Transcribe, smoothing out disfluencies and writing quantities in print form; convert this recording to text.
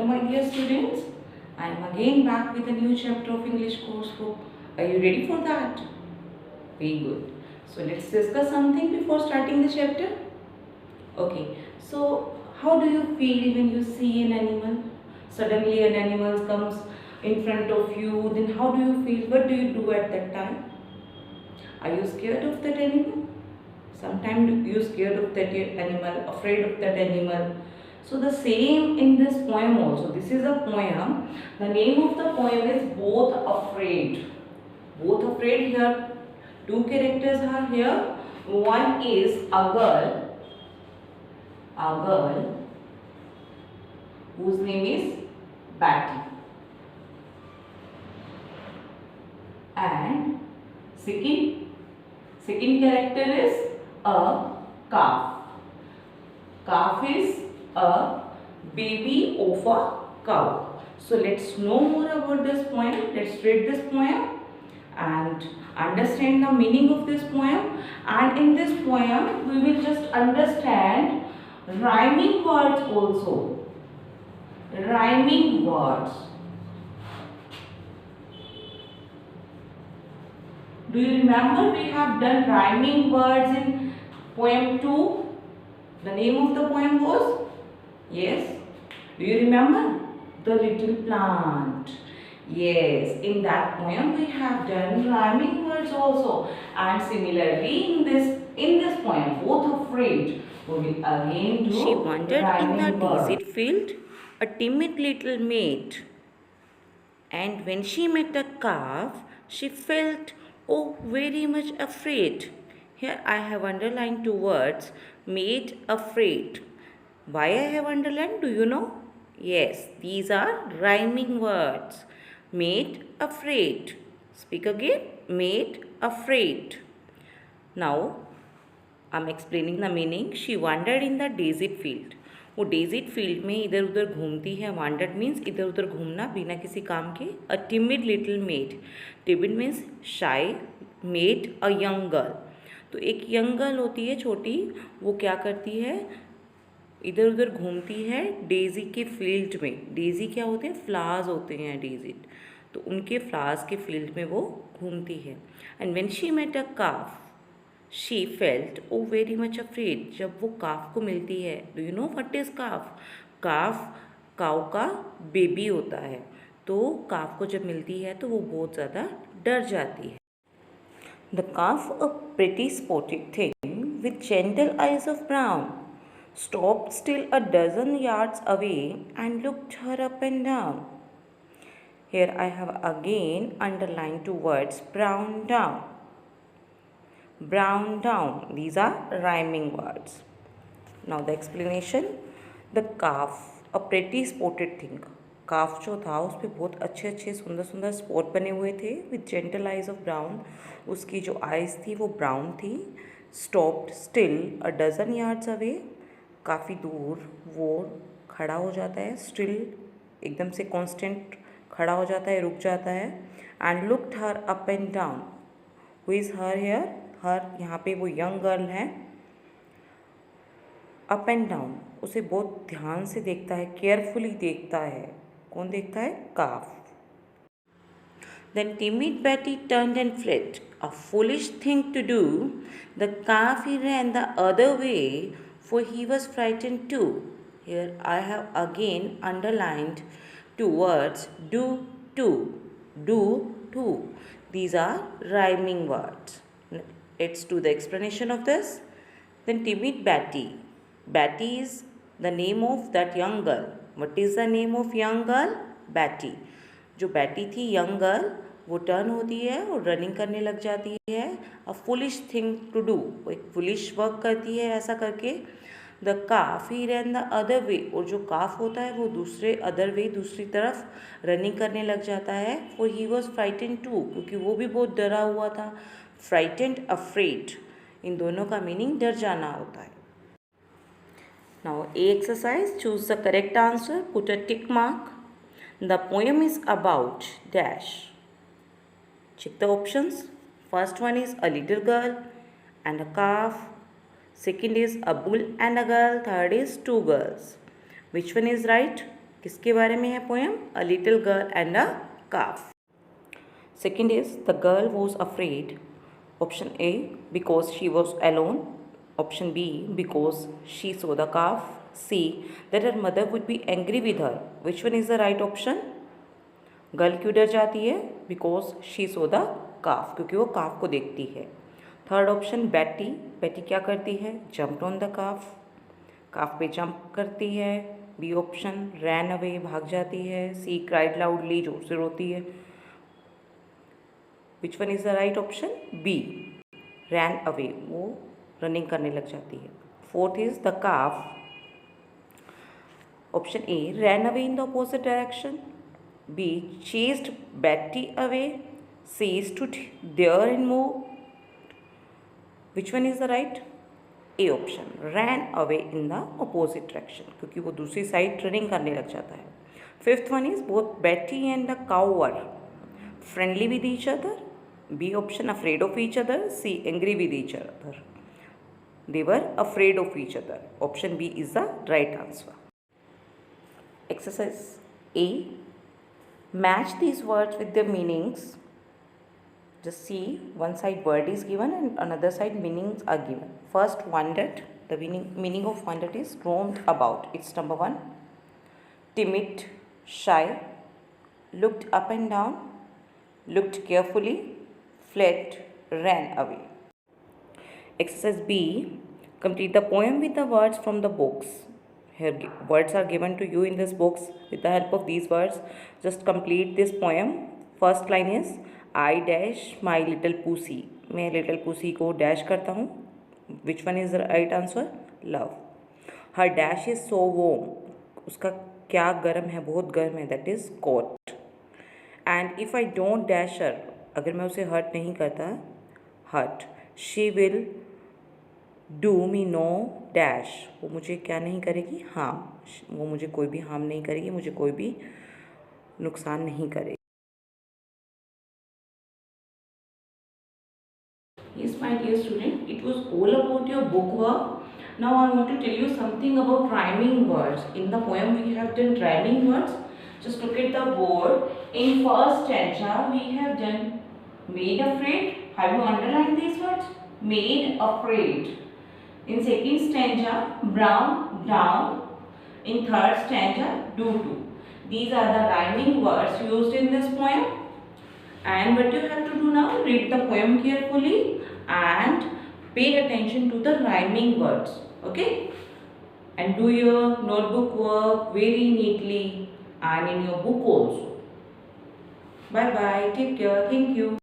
Hello my dear students, I am again back with a new chapter of English course book. Are you ready for that? Very good. So let's discuss something before starting the chapter. Okay, so how do you feel when you see an animal? Suddenly an animal comes in front of you, then how do you feel? What do you do at that time? Are you scared of that animal? Sometimes you scared of that animal, afraid of that animal. So the same in this poem also. This is a poem. The name of the poem is Both Afraid. Both Afraid, here two characters are here. One is a girl whose name is Batty, and second character is a calf. Calf is a baby of a cow. So let's know more about this poem. Let's read this poem and understand the meaning of this poem. And in this poem, we will just understand rhyming words also. Rhyming words. Do you remember we have done rhyming words in poem 2? The name of the poem was? Yes. Do you remember? The Little Plant. Yes, in that poem we have done rhyming words also. And similarly in this poem, Both Afraid, we will again do She wandered in the rhyming words. desert field, a timid little maid. And when she met a calf, she felt, oh, very much afraid. Here I have underlined two words, made afraid. Why I have underlined, do you know? Yes, these are rhyming words. Made afraid. Speak again. Made afraid. Now, I'm explaining the meaning. She wandered in the desert field. वो डेजिट field में इधर उधर घूमती है. Wandered means इधर उधर घूमना बिना किसी काम के. A timid little maid. Timid means shy. Maid a young girl. तो एक यंग गर्ल होती है छोटी. वो क्या करती है? इधर उधर घूमती है डेजी के फील्ड में. डेजी क्या होते हैं? फ्लावर्स होते हैं डेजिट. तो उनके फ्लावर्स के फील्ड में वो घूमती है. And when she met a calf, she felt oh very much afraid. जब वो काफ को मिलती है, do you know what is calf? Calf cow का बेबी होता है. तो काफ को जब मिलती है तो वो बहुत ज़्यादा डर जाती है. The calf a pretty spotted thing with gentle eyes of brown stopped still a dozen yards away and looked her up and down. Here I have again underlined two words, brown down. Brown down. These are rhyming words. Now the explanation. The calf, a pretty spotted thing. काफ जो था उस पर बहुत अच्छे अच्छे सुंदर सुंदर spot बने हुए थे with gentle eyes of brown. उसकी जो आइज़ थी वो ब्राउन थी. Stopped still a dozen yards away. काफ़ी दूर वो खड़ा हो जाता है. स्टिल एकदम से कांस्टेंट खड़ा हो जाता है, रुक जाता है. And looked her up and down. Who is her here? Her यहाँ पे वो यंग गर्ल है. Up and down. उसे बहुत ध्यान से देखता है, केयरफुली देखता है. कौन देखता है? काफ. Then timid Betty turned and fled. A foolish thing to do. The calf he ran the other way, for he was frightened too. Here I have again underlined two words, do to. Do to. These are rhyming words. Let's do the explanation of this. Then timid Betty. Betty is the name of that young girl. What is the name of young girl? Betty. जो बैटी थी young girl, वो turn होती है और running करने लग जाती है. A foolish thing to do. वो एक फुलिश वर्क करती है ऐसा करके. The calf he run the other way. और जो काफ होता है वो दूसरे अदर वे, दूसरी तरफ रनिंग करने लग जाता है. For he was frightened to. क्योंकि वो भी बहुत डरा हुआ था. फ्राइटेंड, अफ्रेड, इन दोनों का मीनिंग डर जाना होता है. Now A exercise, choose the correct answer, put a tick mark. The poem is about dash. Check the options. First one is a little girl and a calf. Second is a bull and a girl. Third is two girls. Which one is right? किसके बारे में है poem? A little girl and a calf. Second is the girl was afraid. Option A, because she was alone. Option B, because she saw the calf. C, that her mother would be angry with her. Which one is the right option? Girl क्यों डर जाती है? Because she so the काफ, क्योंकि वो calf को देखती है. Third option बैटी. बैटी क्या करती है? जम्प ऑन द काफ, काफ पे जंप करती है. बी ऑप्शन रैन अवे, भाग जाती है. सी क्राइड लाउडली, जोर से रोती है. Which one is the right option? B, ran away, वो रनिंग करने लग जाती है. Fourth is the calf. Option A ran away in the opposite direction. B, chased Betty away. C, stood there and moved. Which one is the right? A option, ran away in the opposite direction, क्योंकि वो दूसरी side running करने लग जाता है. Fifth one is both Betty and the cow were friendly with each other. B option, afraid of each other. C, angry with each other. They were afraid of each other. Option B is the right answer. Exercise A. Match these words with their meanings. Just see, one side word is given and another side meanings are given. First, wandered. The meaning of wandered is roamed about. It's number one. Timid, shy, looked up and down, looked carefully, fled, ran away. Exercise B. Complete the poem with the words from the books. Here words are given to you in this books. With the help of these words, just complete this poem. First line is I dash my little pussy. मैं little pussy को dash करता हूँ. Which one is the right answer? Love. Her dash is so warm. उसका क्या गर्म है, बहुत गर्म है. That is coat. And if I don't dash her, अगर मैं उसे hurt नहीं करता, hurt, she will do me know dash. वो मुझे क्या नहीं करेगी? हार्म. वो मुझे कोई भी हार्म नहीं करेगी, मुझे कोई भी नुकसान नहीं करेगी. Yes, my dear student, it was all about your book work. Now I want to tell you something about rhyming words. In the poem we have done rhyming words. Just look at the board. In first stanza we have done made afraid. Have you underlined these words? Made afraid. In second stanza, brown, down. In third stanza, do to. These are the rhyming words used in this poem. And what you have to do now, read the poem carefully and pay attention to the rhyming words. Okay? And do your notebook work very neatly and in your book also. Bye bye. Take care. Thank you.